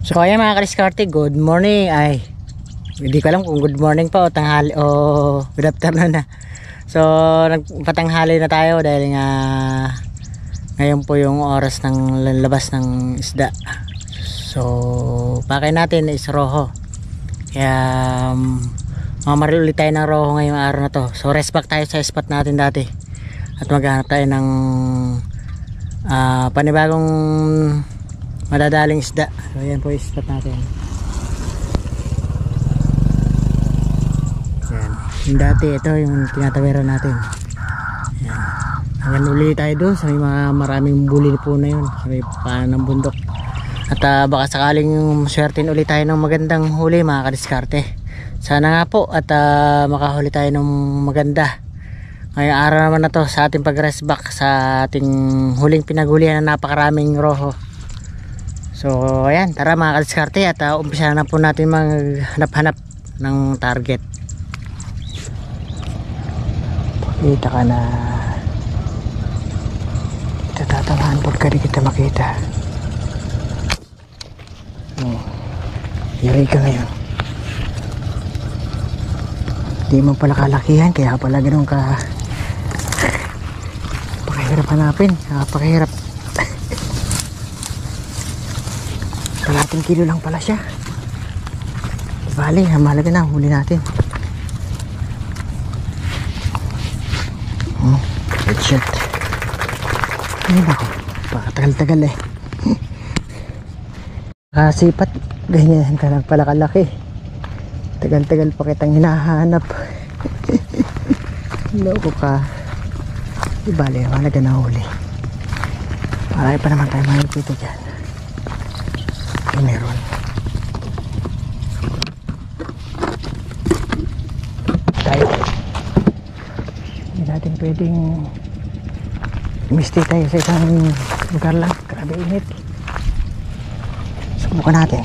So ayan mga kadiskarte, good morning. Ay, hindi ko alam kung good morning pa o tanghali o good afternoon na. So nagpatanghali na tayo dahil nga ngayon po yung oras ng labas ng isda. So pakay natin is roho. Kaya mamaril ulit tayo ng roho ngayong araw na to. So rest back tayo sa spot natin dati at maghanap tayo ng panibagong madadaling isda. So yan po yung spot natin. Yan. Yung dati ito yung tinatawiran natin. Yan. Hanggang uli tayo doon sa may mga maraming bulil po na yun sa may paanan ng bundok. At baka sakaling maswertin ulit tayo ng magandang huli mga kadiskarte. Sana nga po at makahuli tayo ng maganda. Ngayong araw naman na to sa ating pag-rest back sa ating huling pinagulihan na napakaraming roho. So ayan, tara mga kadiskarte at umpisa na po natin maghanap-hanap ng target. Kita ka na. Ito tatamahan pagka di kita makita. Yari ka ngayon. Di mo pala kalakihan kaya pala ganun ka pakahirap hanapin. Pakahirap. Kalating kilo lang pala siya. Bali, mahalaga na, huli natin. Headshot. Ay nako, pakatagal-tagal eh. Kasipat, ganyan ka lang pala kalaki. Tagal-tagal pa kitang hinahanap. Loko ka. Di bali, mahalaga na huli. Marami pa naman tayo makikita dyan. Meron tayo, hindi natin pwedeng mistake tayo sa isang lugar lang. Grabe init. Subukan natin.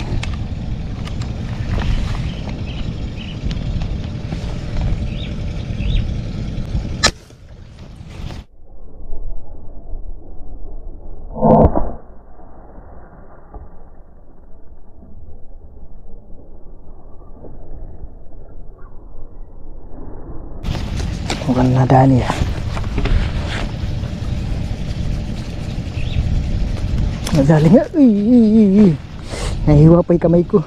Mukhang nadali ah. Nadali nga. Nahiwa pa yung kamay ko.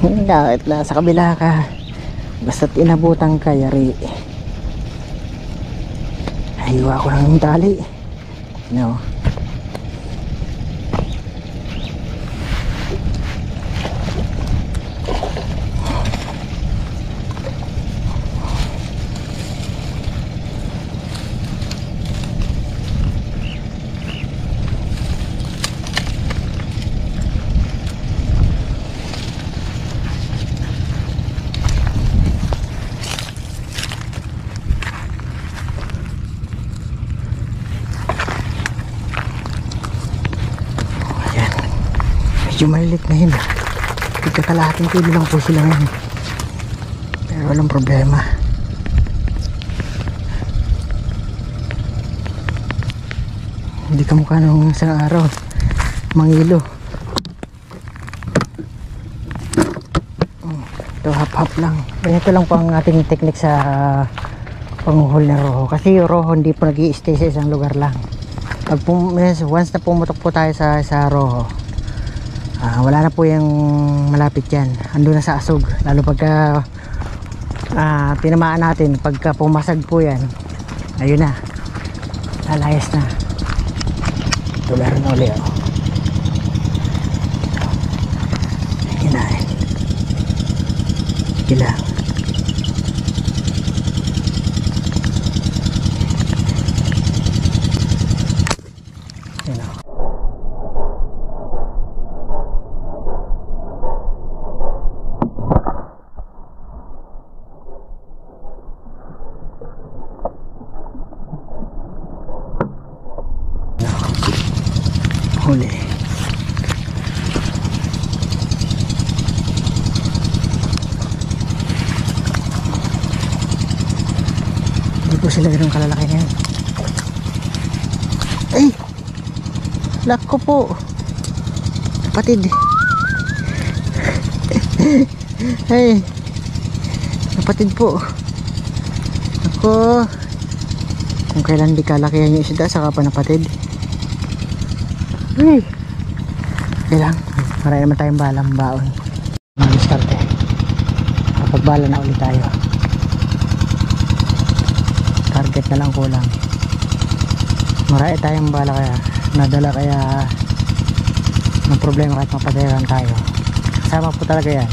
Kahit na sa kabila ka, basta't inabutan ka, yari. Nahiwa ko lang yung tali. No. Medyo malilit na yun. Kalahating kilo lang po sila ngayon. Pero walang problema. Hindi ka mukha nung isang araw mangilo. Ito hap-hap lang. Ganito lang po ang ating technique sa panguhol ng roho. Kasi yung roho hindi po nag-i-stay sa isang lugar lang. Once na pumutok po tayo sa roho, wala na po yung malapit yan, ando na sa asog. Lalo pagka tinamaan natin, pagka pumasag po yan, ayun na, lalayas na. Ito meron ulit oh. Ayun na eh, kila huli. Hindi po sila ganun kalalaki ngayon. Ay! Lako po. Kapatid. Hey. Kapatid po. Ako. Kung kailan di kalakihan yung isda, saka pa napatid. Hey. Okay lang. Marami naman tayong balang baon. Mag-start eh. Kapag bala na ulit tayo. Target na lang kulang. Marami tayong bala kaya nadala, kaya ng problema kahit mapatayaran tayo. Kasama po talaga yan.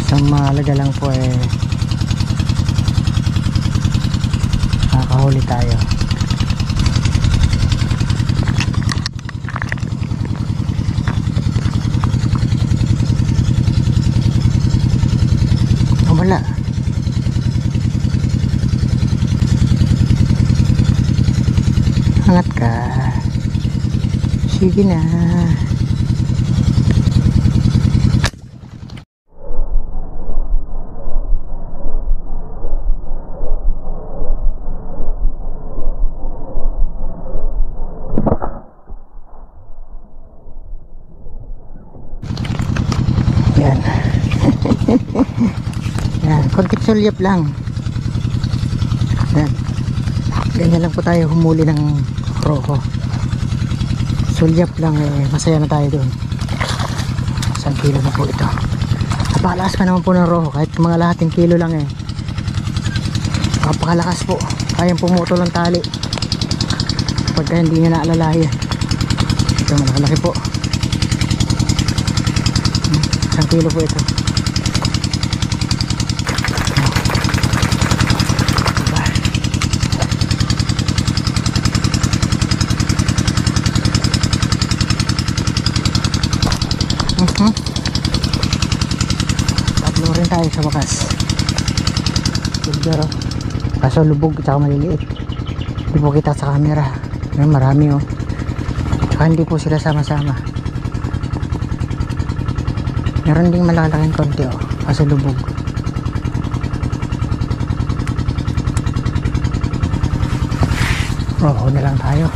Isang mahalaga lang po eh makakahuli tayo. Wala. Angat ka. Sige na. Yan. Yan, konting sulyap lang. Yan. Ganyan lang po tayo humuli ng roho. Sulyap lang eh, masaya na tayo doon. 1 kilo na po ito. Napakalakas pa naman po ng roho, kahit mga lahating kilo lang eh. Napakalakas po. Kayang pumutol ng tali pagka hindi niya naalalayan. Ito, malaki po. 1 kilo po ito. Tatlo rin tayo sa wakas. Pero kaso lubog at maliliit. Hindi po kita sa camera. Ngayon marami oh. Saka hindi po sila sama-sama. Meron ding malalaking konti oh. Kaso lubog. Roho na lang tayo.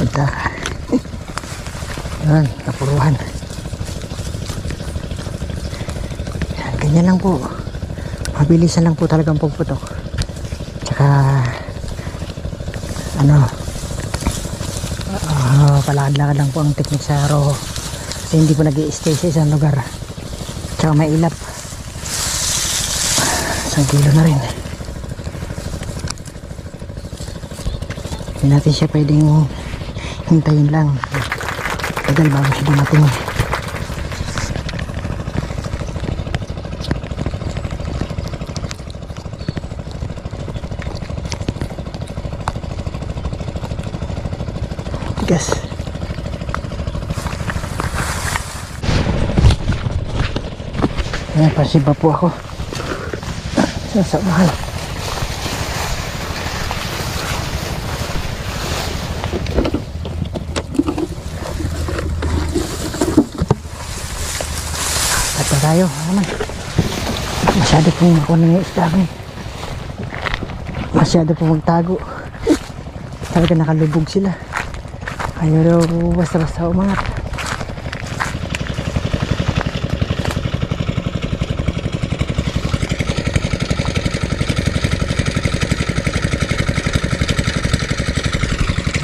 Punta. Yan, napuruhan. Yan, ganyan lang po. Mabilisan lang po talagang pagputok. Tsaka ano, palakad-lakad lang po ang technique sa roho. Kasi hindi po nag-i-stay sa isang lugar. Tsaka may ilap. 1 kilo na rin. Hindi natin siya pwedeng hintayin lang. Tagal bago siya dumating. Tigas. Ayan, pasiba po ako. Sasamahan. Tayo naman. Masyado pong ako nang isda eh. Masyado pong magtago. Talaga nakalubog sila. Ayaw daw basta-basta umangat.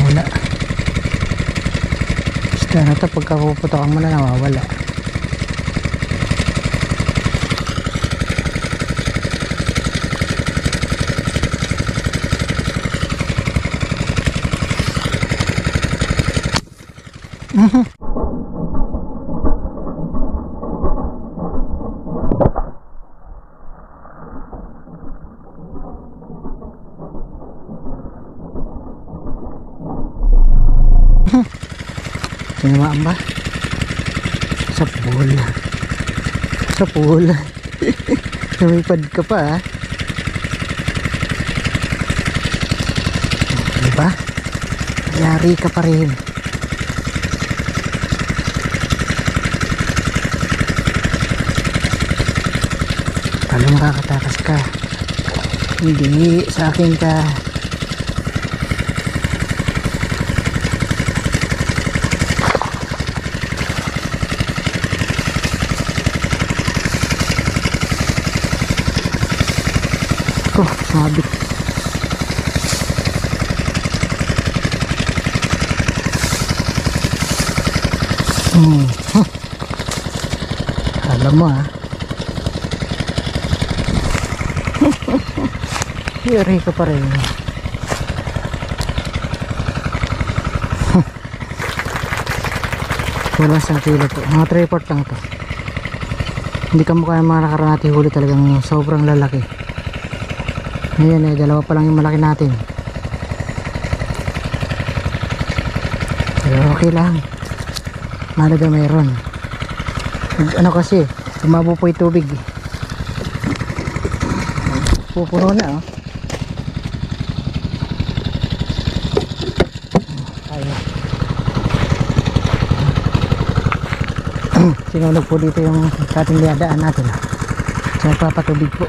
Wala. Isda na ito pagka puputokan mo na nawawala. Tinamaan ba? Sa pool. Sa pool. Lumipad ka pa ha. Diba? Yari ka pa rin. Talong ka, katakas ka. Hindi, sa akin ka. Oh, sabit. Alam mo ha. Yari ka pa rin. Wala sang kilo po. Mga 3/4 lang to. Hindi ka mukha yung mga nakaraan natin huli, talagang sobrang lalaki. Ngayon eh, dalawa pa lang yung malaki natin. Pero okay lang. Mahalaga mayroon. Ano kasi, tumabo po yung tubig. Pupuno na oh. Ayun. Sinulog po dito yung ating liadaan natin. So papatubig po.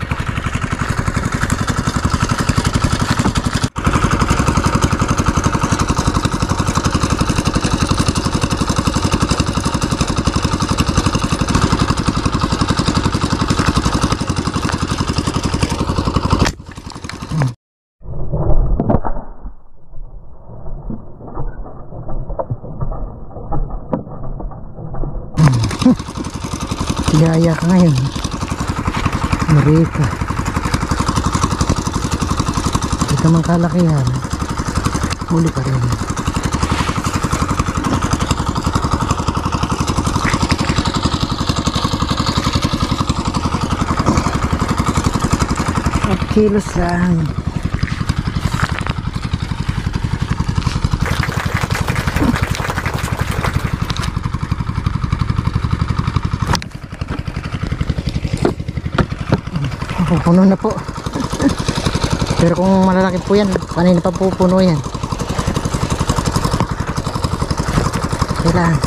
Gaya ka ngayon. Marika. Hindi ka mang kalakihan. Huli ka rin. At kilos lang. Puno na po. Pero kung malalaki po yan, kanina pa po puno yan. Kailangan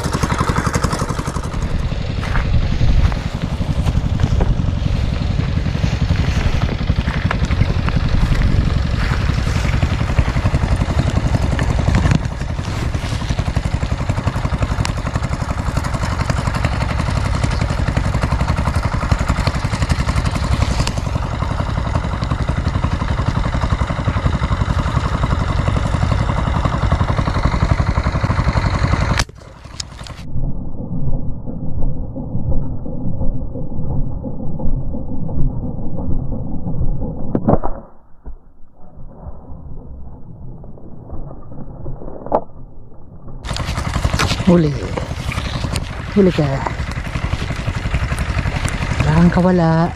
huli. Huli ka. Wala kang kawala.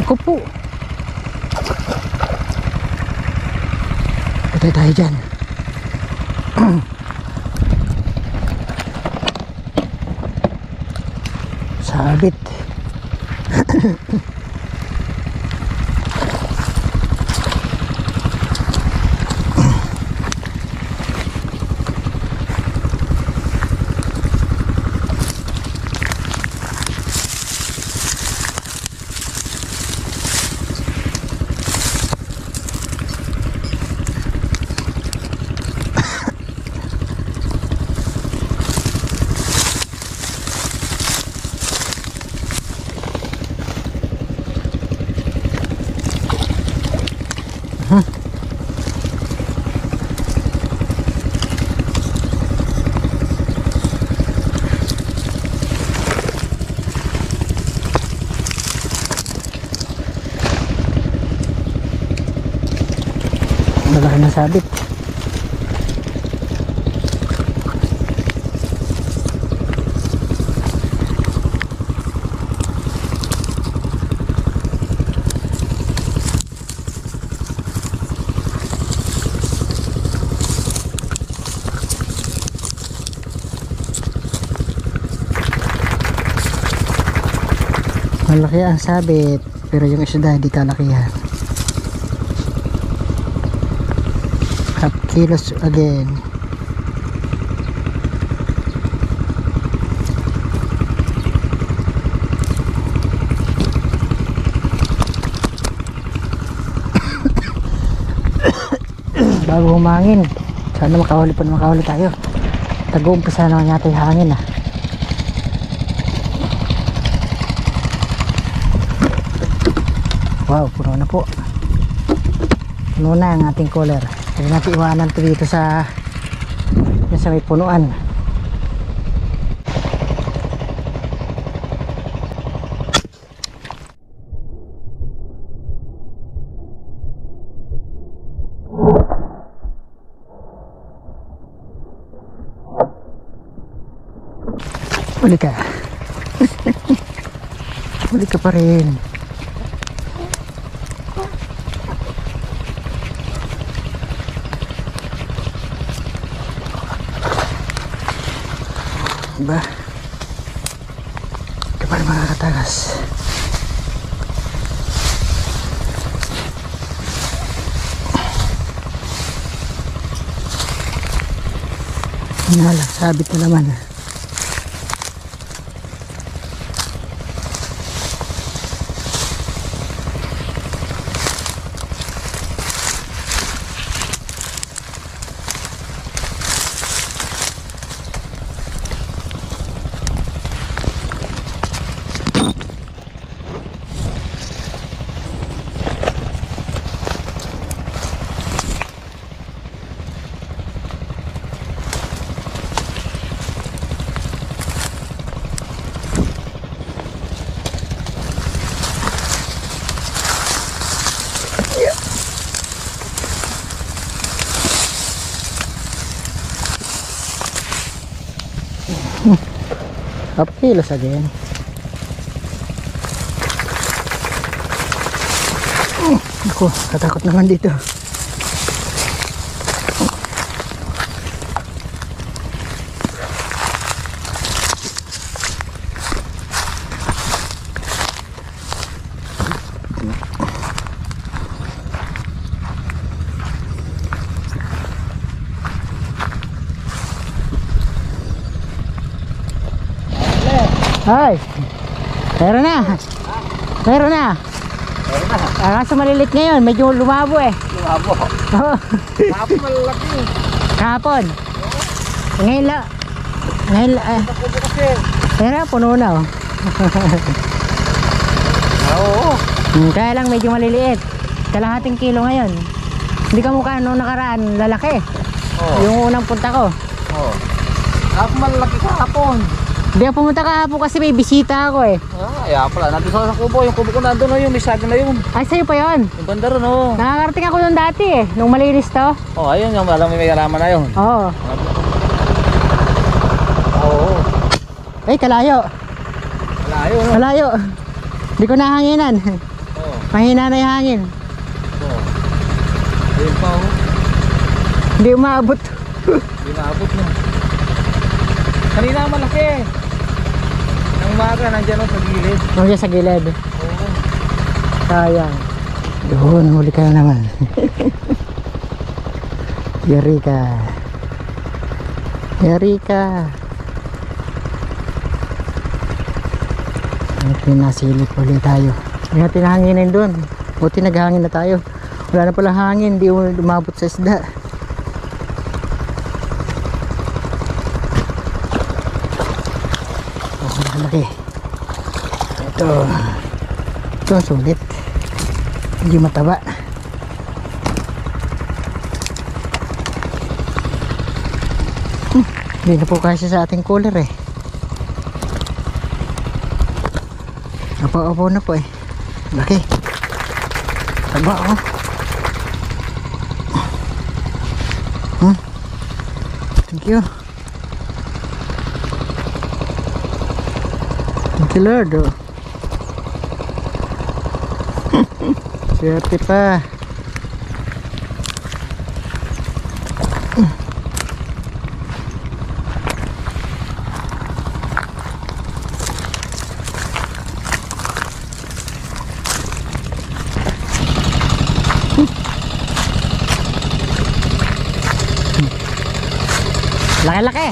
Ako po. Patay tayo dyan. Sabit. Malaki na sabit. Malaki ang sabit, pero yung isda di kalakihan. Half kilos again. Bago humangin, sana makahuli tayo. Tag-uumpisa naman yata yung hangin ah. Wow, puno na po. Puno na ang ating cooler. Kaya natin iwanan ito dito sa may punuan. Huli ka. Huli ka pa rin. Diba? Di pa rin makakatagas. Nala, sabit na naman. Half kilos again. Ako, katakot naman dito. Hoy, meron na. Meron na. Kaso malilit ngayon, medyo lumabo eh. Lumabo? Oo. Kahapon malalaki. Kahapon. Ngayon lang. Ngayon lang. Pero puno na oh. Oo. Kaya lang medyo maliliit. Kalahating kilo ngayon. Hindi ka mukha nung nakaraan, lalaki. Oo. Yung unang punta ko. Oo. Kahapon malalaki kahapon. Hindi ako pumunta kahapon kasi may bisita ako eh. Kaya pala, nandun sa kubo. Yung kubo ko nandun na yun, may saging na yun. Ay, sa'yo pa yun? Yung banda ron, oo. Nakakarating ako nung dati eh, nung malinis to. Oo, ayun yung alam may halaman na yun. Oo. Oo. Ay, kalayo. Malayo, no? Kalayo. Hindi ko nahanginan. Oo. Mahina na yung hangin. Oo. Ayun pa, oo. Hindi umaabot. Hindi naabot mo. Kanina malaki. Nang umaga, nandyan sa gilid. Nandiyan sa gilid. Oo. Sayang. Doon, huli ka na naman. Yari ka. Yari ka. At pinasilip ulit tayo. Hindi natin hanginin doon. Buti naghangin na tayo. Wala na pala hangin, hindi umabot sa isda. Malaki. Ito sulit. Hindi mataba. Hindi na po kasi sa ating cooler eh. Apo-apo na po eh. Laki. Taba oh. Thank you. Thank you Lord oh. Swerte pa. Laki-laki.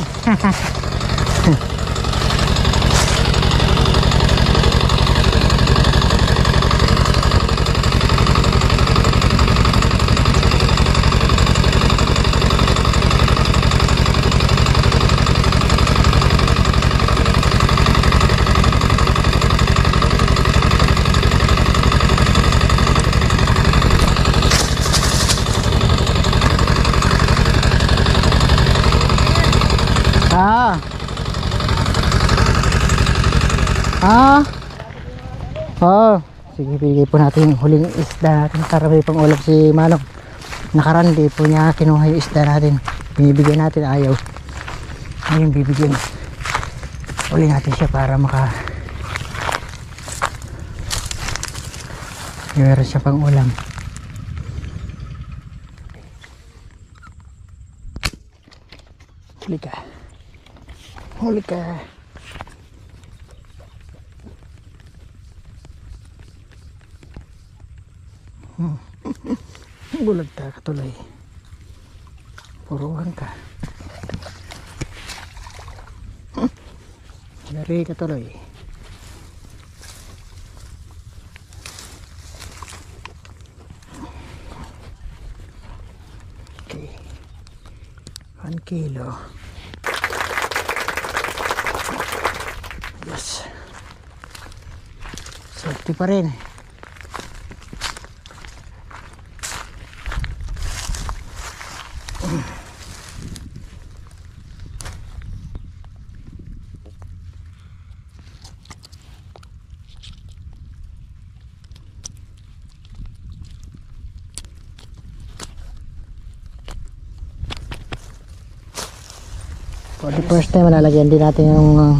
Sige, bigay po natin yung huling isda natin para may pang ulam si Manong. Nakaraan di po niya kinuha yung isda natin. Binibigyan natin, ayaw. Ngayon bibigyan. Uli natin siya para meron siya pang ulam. Huli ka. Huli ka. Bulag ka katuloy. Puruhan ka. Dari katuloy. Okay. 1 kilo. Yes. Salty pa rin. For the first time, lalagyan din natin yung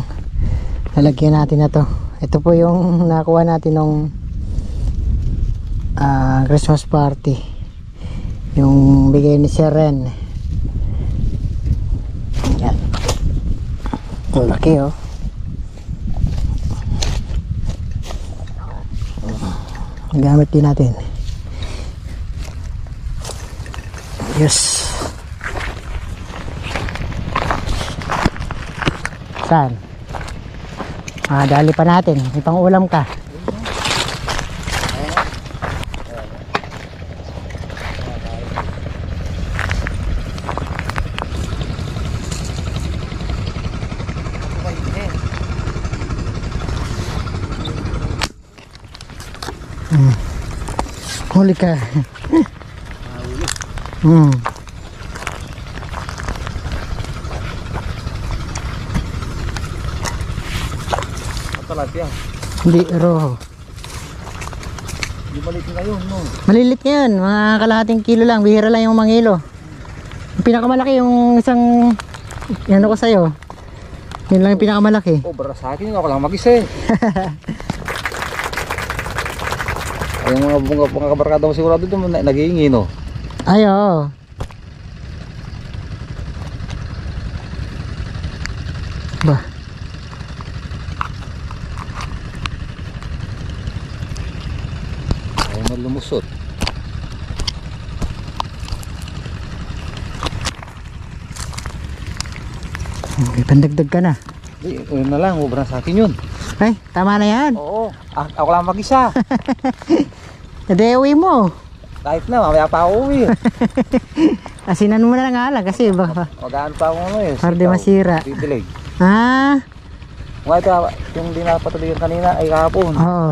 lalagyan natin na to. Ito po yung nakuha natin nung Christmas party, yung bigay ni Sir Ren. Yan, ang laki oh. Gamit din natin. Yes. Saan? Dali pa natin. May pang ulam ka. Huli ka. Hindi, roho. Hindi maliit ngayon, no? Malilit ngayon, mga kalahating kilo lang. Bihira lang yung mangilo. Yung pinakamalaki yung isang ano ko sa'yo. Yun lang yung pinakamalaki. Oh, para sa akin, ako lang mag-isa eh. Ay, yung mga kabarkada mo sigurado doon, nag-iingi, no? Ay, oo. Ba? Lumusot. Okay, pandagdag ka na. Di, yun na lang, ubra sa akin yun. Ay, tama na yan. Oo, ako lang mag-isa. Nadewi mo. Kahit na, mamaya pa ako uwi. Asinan mo na lang alang kasi baka Magaan pa ako ano eh. para di masira. Didilig. Ah, Ito, yung di napatuloy kanina ay kahapon. oo.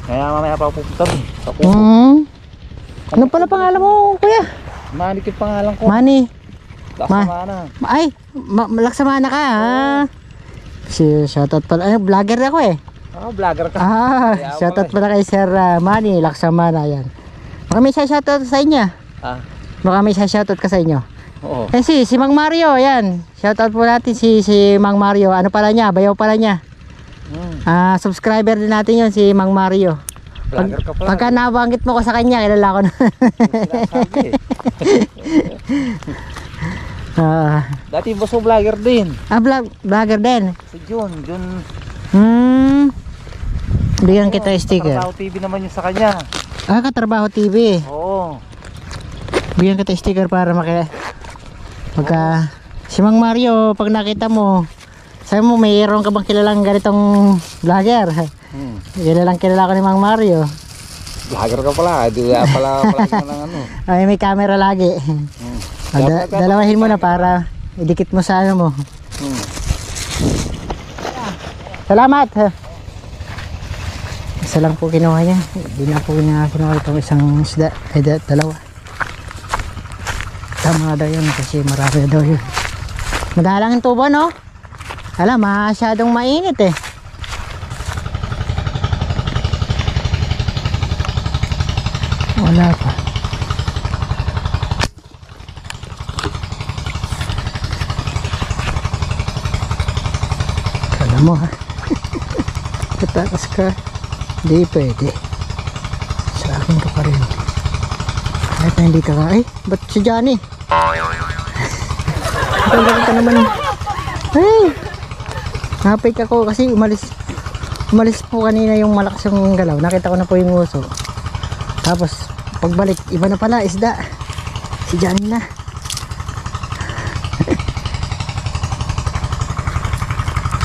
Kaya mamaya pa pupunta sa kuko. Ano pala pangalan mo, kuya? Manik yung pangalan ko. Mani. Laksamana. Ay, Laksamana ka, ha? Shoutout pala. Ay, vlogger ako eh. Vlogger ka. Shoutout pala kay Sir Mani, Laksamana, yan. Baka may shoutout sa inyo. Baka may shoutout ka sa inyo. Oo. Eh si Mang Mario, yan. Shoutout po natin si Mang Mario. Ano pala niya? Bayaw pala niya. Subscriber din natin yun, si Mang Mario. Vlogger ka pala. Pagka nabanggit mo ko sa kanya, kilala ko na. Dati boss mo vlogger din. Vlogger din. Si Jun. Bigyan kita sticker. Katrabaho TV naman yun sa kanya. Katrabaho TV. Oo. Bigyan kita sticker para pagka Si Mang Mario, pag nakita mo, sabi mo, mayroon ka bang kilalang ganitong vlogger? Kilala ko ni Mang Mario. Vlogger ka pala, di ba pala ng ano. Ay, may camera lagi. Dalawahin mo na para idikit mo sa ano mo. Salamat. Isa lang po kinuha niya. Hindi na po niya kinuha itong isang isda. Ay, dalawa. Tama daw yun kasi marami daw yun. Madalang ang tubo, no? Alam, masyadong mainit eh. Wala pa. Kala mo ha. Tatakas ka. Hindi pwede. Sa akin ka pa rin. Kahit na hindi ka ka. Ay, ba't si Johnny? Talaga ka naman. Ay! Napay ka ko kasi umalis po kanina yung malakas yung galaw. Nakita ko na po yung uso. Tapos pagbalik, iba na pala, isda. Si Johnny na.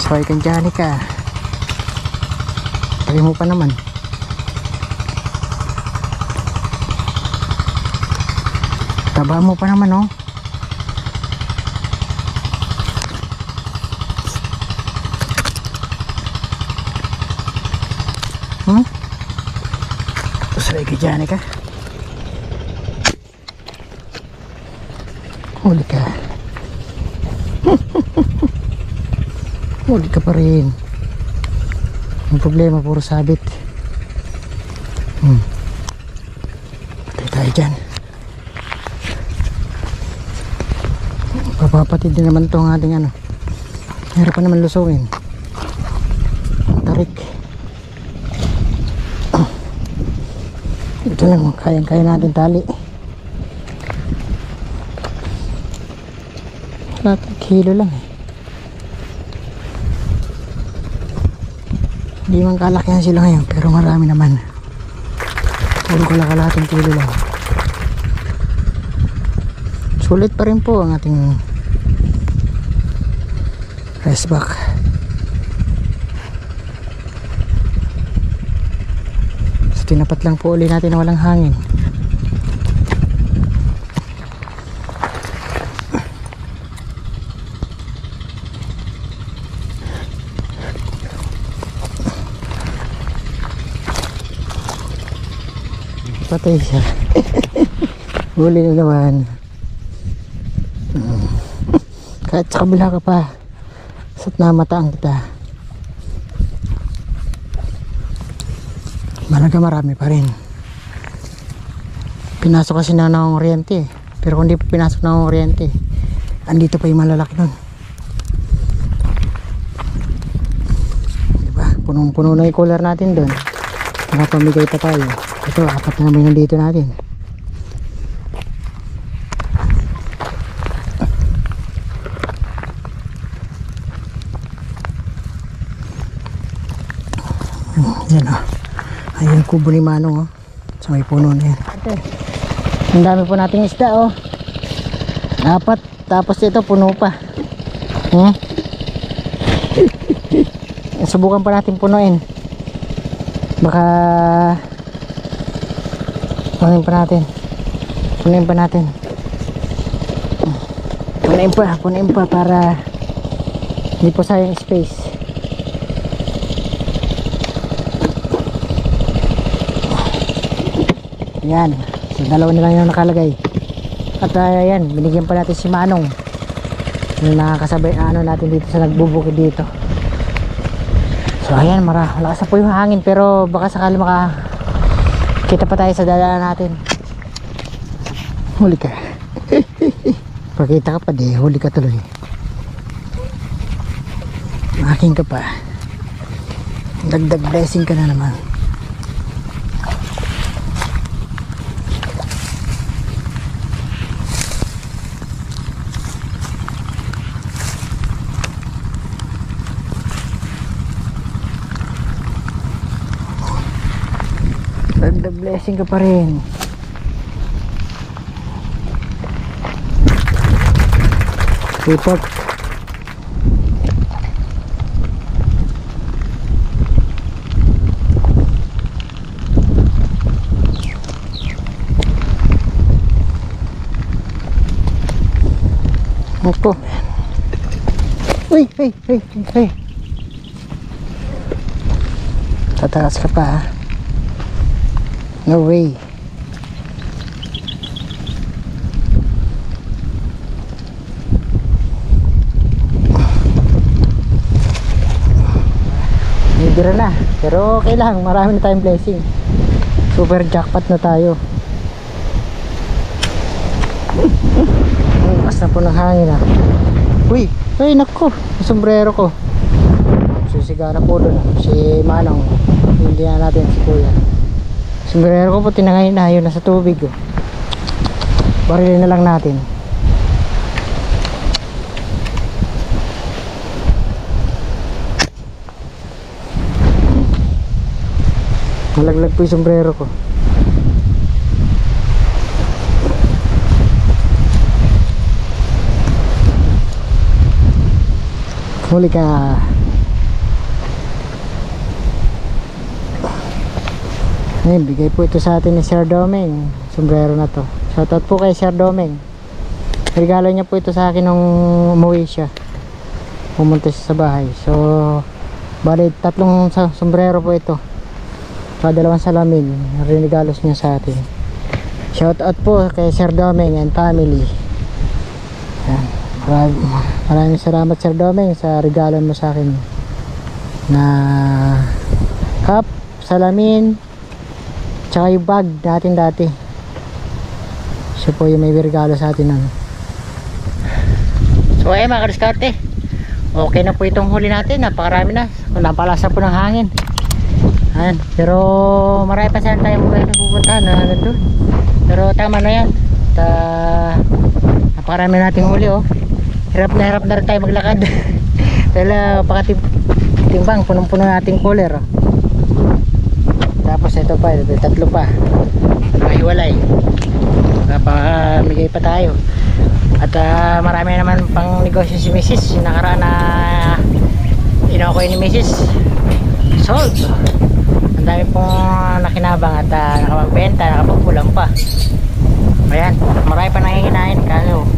Sorry kang Johnny ka. Tabi mo pa naman. Taba mo pa naman, oh. Sorry kang Johnny ka. Huli ka. Huli ka pa rin. Ang problema puro sabit. Patay tayo dyan. Papapatid din naman ito ang ating ano. Meron pa naman lusungin. Tarik. Ito lang, kayang-kaya natin tali. Kilo lang eh. Hindi man kalakihan sila ngayon, pero marami naman. Puro kalakalating kilo lang. Sulit pa rin po ang ating resback. So tinapat lang po uli natin na walang hangin. Patay siya. Huli na naman. Kahit sa kabila ka pa, sat namataan kita. Malaga marami pa rin. Pinasok kasi na ng oryente. Pero kung di pa pinasok ng oryente, andito pa yung malalaki nun. Diba? Punong-puno na yung cooler natin dun. Nakapamigay pa tayo. Ito, apat na naman nandito natin. Yan o. Ayun yung kubo ni Manong o. Sa may puno na yan. Ang dami po nating isda o. Apat. Tapos ito puno pa. Subukan pa natin punuin. Baka punuin pa natin. Punuin pa para hindi po sayang space. Yan. So dalawa na lang yung nakalagay. At yan, binigyan pa natin si Manong. Yung nakakasabay ano natin dito sa nagbubukid dito. So ayan, malakas na po yung hangin, pero baka sakali kita pa tayo sa dadaan natin. Huli ka. Pakita ka pa di, huli ka tuloy. Akin ka pa. Dagdag blessing ka na naman. Dagdag blessing ka pa rin. report. Ako. Uy, hey. Tatakas ka pa, ha? No way. Bibira na, pero okay lang, marami na tayong blessing. Super jackpot na tayo. Ang na po ng hangin, ha. Uy, ay nako, yung sombrero ko. Susigara po doon, si Manong. Hindi na natin si Kuya. Sombrero ko po tinangay na, yun nasa tubig, oh. Barilin na lang natin. Malaglag po yung sombrero ko. Huli ka. Ngayon, bigay po ito sa atin ni Sir Domeng. Sombrero na to. Shoutout po kay Sir Domeng. Regalo niya po ito sa akin nung umuwi siya. Pumunta siya sa bahay. So, bali 3 sombrero po ito. Sa 2 salamin. Rinigalos niya sa atin. Shoutout po kay Sir Domeng and family. Yan. Maraming salamat Sir Domeng sa regalo mo sa akin na cup, salamin, tsaka yung bag natin dati. Siya po yung may regalo sa atin nun. So ayun mga kadiskarte, okay na po itong huli natin. Napakarami na, napalasa po ng hangin. Ayan. Pero marami pa saan tayong pupuntahan na doon. Pero tama na yan. Napakarami nating huli, oh. Hirap na rin tayo maglakad. Dahil pakatimbang, punong-puno nating cooler, oh. Tapos ito pa, ito 3 pa. Nakahiwalay. Kapamigay pa tayo. At marami naman pang negosyo si Mrs. Nakaraan na inakoy ni Mrs. Sold. Ang dami pong nakinabang at nakapagbenta, nakapagpulang pa. Ayan, marami pa nangihinahin. Kaso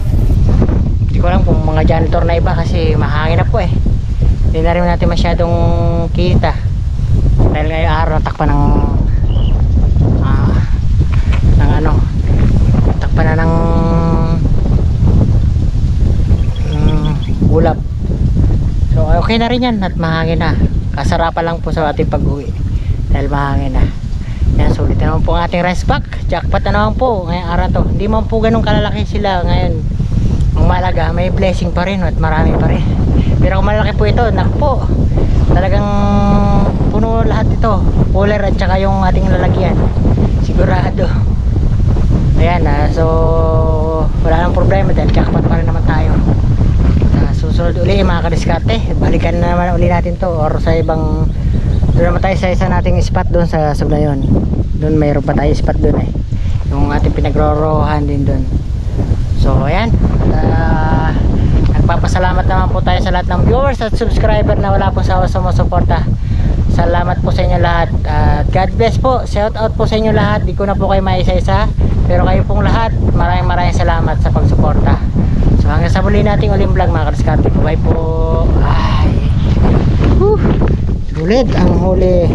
hindi ko alam kung mga janitor na iba kasi mahangin na po, eh. Hindi na rin natin masyadong kita dahil ngayong araw natakpan ng takpan na ng ulap. So okay na rin yan at mahangin na. Kasarapan lang po sa ating pag-uwi dahil mahangin na. Yan, sulit naman po ang ating rice pack. Jackpot na naman po ngayong araw to. Hindi man po ganun kalalaki sila ngayon. Ang malaga, may blessing pa rin at marami pa rin. Pero kung malaki po ito, nakpo, talagang puno lahat ito, cooler at saka yung ating lalagyan, sigurado. Ayan, so wala nang problema dahil jackpot pa rin naman tayo. Susunod uli mga kadiskarte, balikan na naman uli natin to or sa ibang, doon naman tayo sa isa nating spot doon sa Sublayon. Doon mayroon pa tayo spot doon, eh, yung ating pinagrorohan din doon. So ayan, nagpapasalamat naman po tayo sa lahat ng viewers at subscriber na wala po sa sumusuporta. Salamat po sa inyo lahat at God bless po. Shout out po sa inyo lahat. Di ko na po kayo maisa-isa, pero kayo pong lahat, maraming salamat sa pagsuporta. So hanggang sa muli nating uling vlog mga kadiskarte. Bye po. Ay, sulit ang huli.